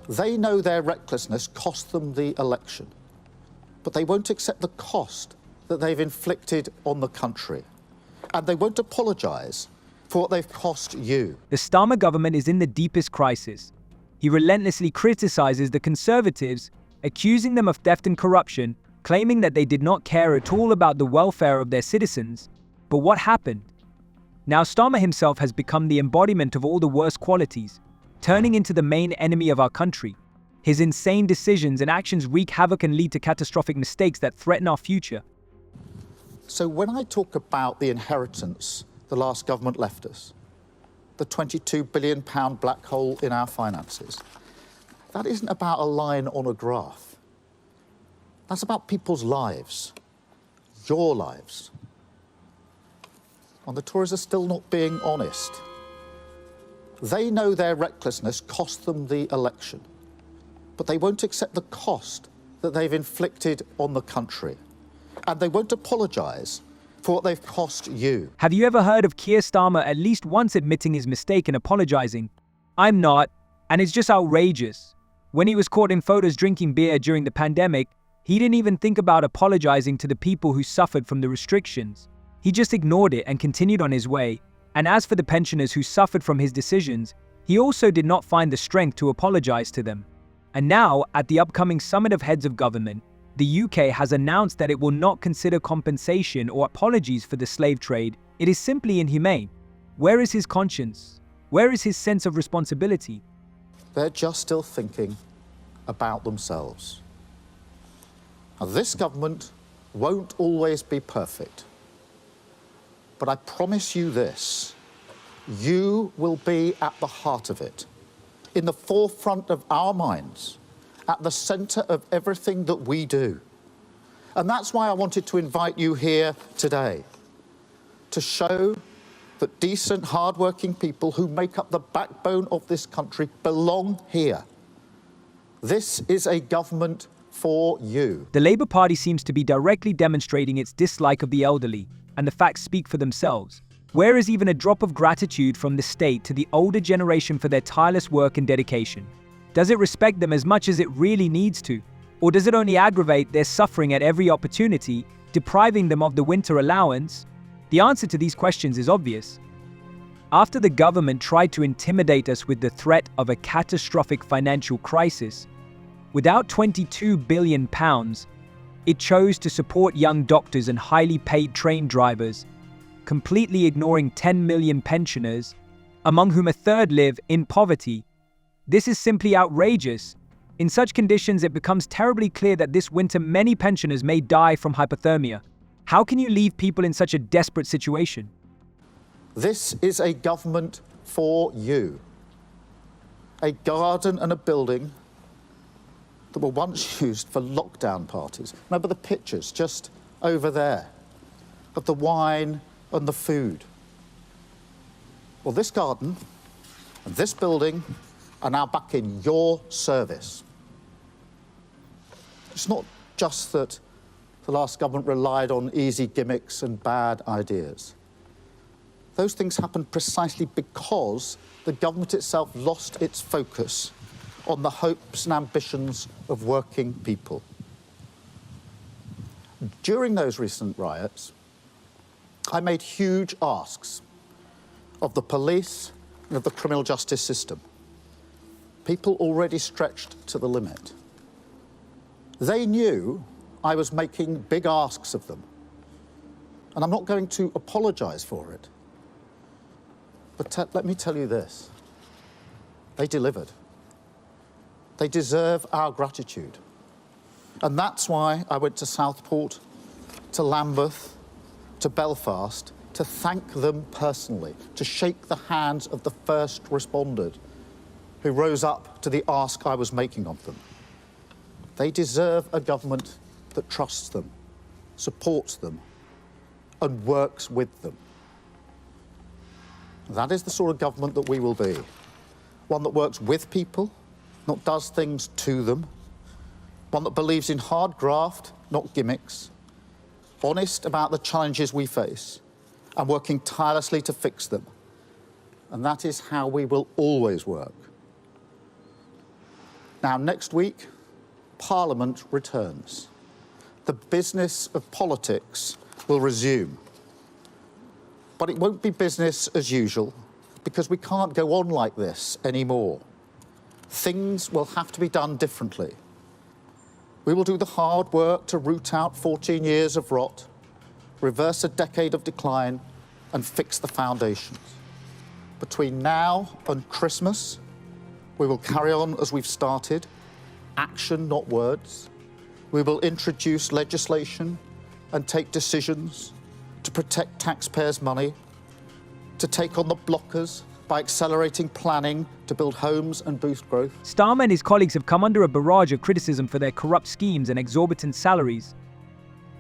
They know their recklessness cost them the election, but they won't accept the cost that they've inflicted on the country. And they won't apologise for what they've cost you. The Starmer government is in the deepest crisis. He relentlessly criticises the Conservatives, accusing them of theft and corruption, claiming that they did not care at all about the welfare of their citizens. But what happened? Now Starmer himself has become the embodiment of all the worst qualities, turning into the main enemy of our country. His insane decisions and actions wreak havoc and lead to catastrophic mistakes that threaten our future. So when I talk about the inheritance the last government left us, the £22 billion black hole in our finances, that isn't about a line on a graph. That's about people's lives, your lives. And the Tories are still not being honest. They know their recklessness cost them the election, but they won't accept the cost that they've inflicted on the country. And they won't apologise for what they've cost you. Have you ever heard of Keir Starmer at least once admitting his mistake and apologising? I'm not, and it's just outrageous. When he was caught in photos drinking beer during the pandemic, he didn't even think about apologising to the people who suffered from the restrictions. He just ignored it and continued on his way. And as for the pensioners who suffered from his decisions, he also did not find the strength to apologise to them. And now, at the upcoming Summit of Heads of Government, the UK has announced that it will not consider compensation or apologies for the slave trade. It is simply inhumane. Where is his conscience? Where is his sense of responsibility? They're just still thinking about themselves. Now, this government won't always be perfect. But I promise you this, you will be at the heart of it, in the forefront of our minds, at the centre of everything that we do. And that's why I wanted to invite you here today, to show that decent, hard-working people who make up the backbone of this country belong here. This is a government for you. The Labour Party seems to be directly demonstrating its dislike of the elderly, and the facts speak for themselves. Where is even a drop of gratitude from the state to the older generation for their tireless work and dedication? Does it respect them as much as it really needs to? Or does it only aggravate their suffering at every opportunity, depriving them of the winter allowance? The answer to these questions is obvious. After the government tried to intimidate us with the threat of a catastrophic financial crisis, without £22 billion, it chose to support young doctors and highly paid train drivers, completely ignoring 10 million pensioners, among whom a third live in poverty. This is simply outrageous. In such conditions, it becomes terribly clear that this winter many pensioners may die from hypothermia. How can you leave people in such a desperate situation? This is a government for you. A garden and a building that were once used for lockdown parties. Remember the pictures just over there of the wine and the food. Well, this garden and this building are now back in your service. It's not just that the last government relied on easy gimmicks and bad ideas. Those things happened precisely because the government itself lost its focus on the hopes and ambitions of working people. During those recent riots, I made huge asks of the police and of the criminal justice system. People already stretched to the limit. They knew I was making big asks of them, and I'm not going to apologise for it. But let me tell you this, they delivered. They deserve our gratitude. And that's why I went to Southport, to Lambeth, to Belfast, to thank them personally, to shake the hands of the first responders who rose up to the ask I was making of them. They deserve a government that trusts them, supports them, and works with them. That is the sort of government that we will be. One that works with people, not does things to them. One that believes in hard graft, not gimmicks. Honest about the challenges we face and working tirelessly to fix them. And that is how we will always work. Now, next week, Parliament returns. The business of politics will resume. But it won't be business as usual, because we can't go on like this anymore. Things will have to be done differently. We will do the hard work to root out 14 years of rot, reverse a decade of decline, and fix the foundations. Between now and Christmas, we will carry on as we've started, action, not words. We will introduce legislation and take decisions to protect taxpayers' money, to take on the blockers by accelerating planning to build homes and boost growth. Starmer and his colleagues have come under a barrage of criticism for their corrupt schemes and exorbitant salaries.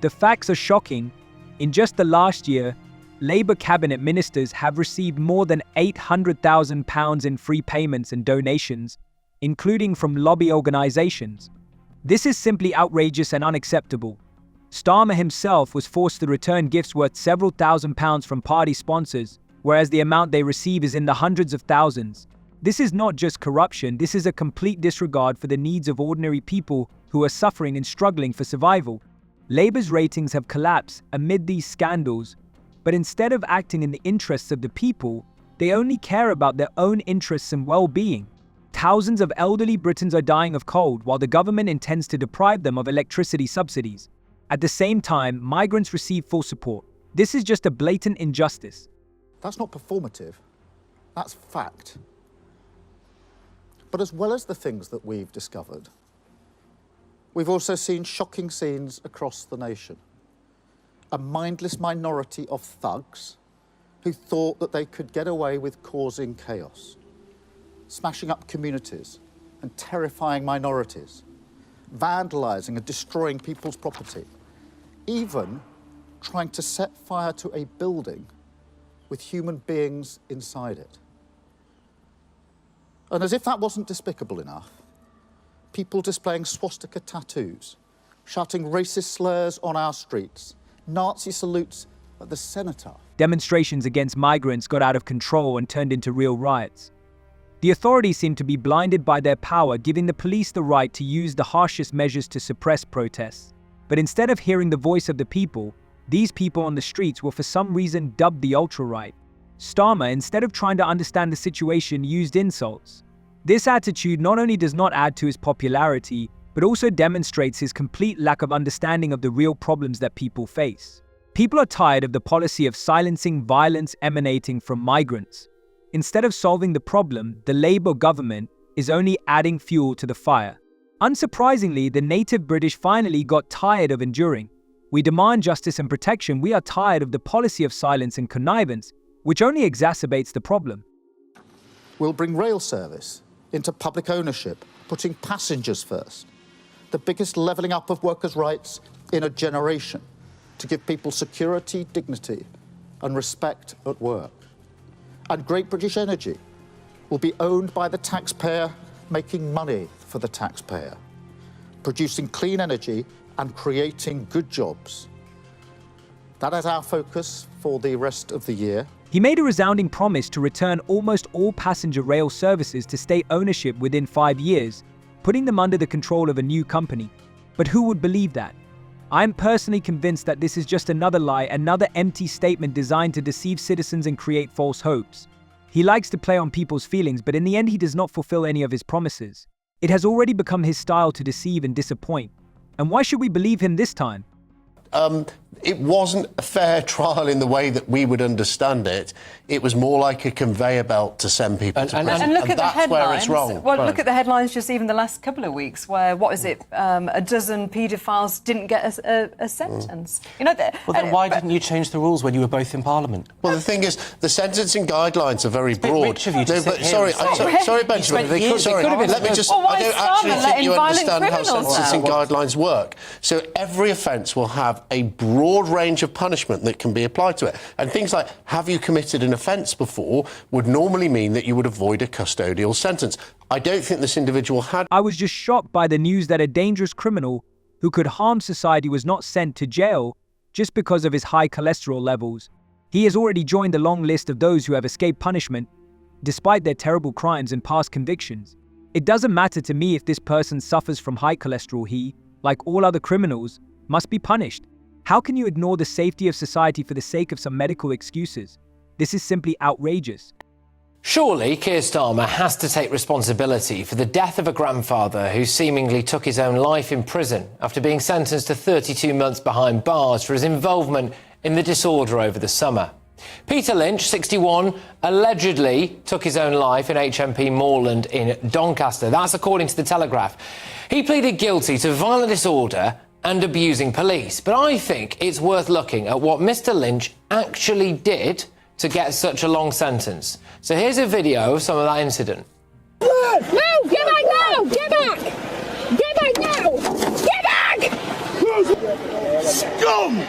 The facts are shocking. In just the last year, Labour cabinet ministers have received more than £800,000 in free payments and donations, including from lobby organisations. This is simply outrageous and unacceptable. Starmer himself was forced to return gifts worth several £1,000s from party sponsors, whereas the amount they receive is in the hundreds of thousands. This is not just corruption, this is a complete disregard for the needs of ordinary people who are suffering and struggling for survival. Labour's ratings have collapsed amid these scandals, but instead of acting in the interests of the people, they only care about their own interests and well-being. Thousands of elderly Britons are dying of cold while the government intends to deprive them of electricity subsidies. At the same time, migrants receive full support. This is just a blatant injustice. That's not performative, that's fact. But as well as the things that we've discovered, we've also seen shocking scenes across the nation. A mindless minority of thugs who thought that they could get away with causing chaos, smashing up communities and terrifying minorities, vandalising and destroying people's property, even trying to set fire to a building with human beings inside it. And as if that wasn't despicable enough, people displaying swastika tattoos, shouting racist slurs on our streets, Nazi salutes at the cenotaph. Demonstrations against migrants got out of control and turned into real riots. The authorities seem to be blinded by their power, giving the police the right to use the harshest measures to suppress protests. But instead of hearing the voice of the people, these people on the streets were for some reason dubbed the ultra-right. Starmer, instead of trying to understand the situation, used insults. This attitude not only does not add to his popularity, but also demonstrates his complete lack of understanding of the real problems that people face. People are tired of the policy of silencing violence emanating from migrants. Instead of solving the problem, the Labour government is only adding fuel to the fire. Unsurprisingly, the native British finally got tired of enduring. We demand justice and protection. We are tired of the policy of silence and connivance, which only exacerbates the problem. We'll bring rail service into public ownership, putting passengers first. The biggest levelling up of workers' rights in a generation, to give people security, dignity, and respect at work. And Great British Energy will be owned by the taxpayer, making money for the taxpayer, producing clean energy and creating good jobs. That is our focus for the rest of the year. He made a resounding promise to return almost all passenger rail services to state ownership within 5 years, putting them under the control of a new company. But who would believe that? I'm personally convinced that this is just another lie, another empty statement designed to deceive citizens and create false hopes. He likes to play on people's feelings, but in the end he does not fulfill any of his promises. It has already become his style to deceive and disappoint. And why should we believe him this time? It wasn't a fair trial in the way that we would understand it. It was more like a conveyor belt to send people to prison. And look at the that's headlines. where it's wrong. Well, look at the headlines just even the last couple of weeks where, a dozen paedophiles didn't get a sentence. You know, well, then why didn't you change the rules when you were both in Parliament? Well, the thing is, the sentencing guidelines are very broad. Rich of you to sit here Sorry, Benjamin. Let me just... Well, why I don't is actually Starmer think letting you violent understand how criminals sentencing out? guidelines work. So every offence will have a broad range of punishment that can be applied to it. And things like, have you committed an offence before, would normally mean that you would avoid a custodial sentence. I don't think this individual had... I was just shocked by the news that a dangerous criminal who could harm society was not sent to jail just because of his high cholesterol levels. He has already joined the long list of those who have escaped punishment despite their terrible crimes and past convictions. It doesn't matter to me if this person suffers from high cholesterol. He, like all other criminals, must be punished. How can you ignore the safety of society for the sake of some medical excuses? This is simply outrageous. Surely Keir Starmer has to take responsibility for the death of a grandfather who seemingly took his own life in prison after being sentenced to 32 months behind bars for his involvement in the disorder over the summer. Peter Lynch, 61, allegedly took his own life in HMP Moorland in Doncaster. That's according to The Telegraph. He pleaded guilty to violent disorder and abusing police. But I think it's worth looking at what Mr. Lynch actually did to get such a long sentence. So here's a video of some of that incident. No, get back now! Get back! Get back now! Get back! Scum!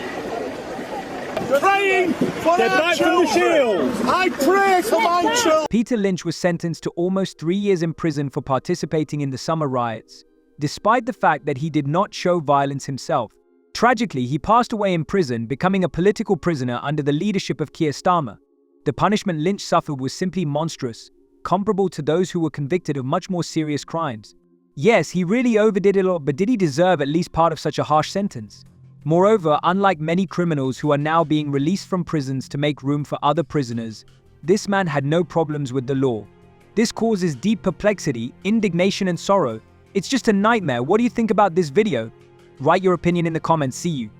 Praying for our children! I pray for my children! Peter Lynch was sentenced to almost 3 years in prison for participating in the summer riots, despite the fact that he did not show violence himself. Tragically, he passed away in prison, becoming a political prisoner under the leadership of Keir Starmer. The punishment Lynch suffered was simply monstrous, comparable to those who were convicted of much more serious crimes. Yes, he really overdid it a lot, but did he deserve at least part of such a harsh sentence? Moreover, unlike many criminals who are now being released from prisons to make room for other prisoners, this man had no problems with the law. This causes deep perplexity, indignation and sorrow. It's just a nightmare. What do you think about this video? Write your opinion in the comments. See you.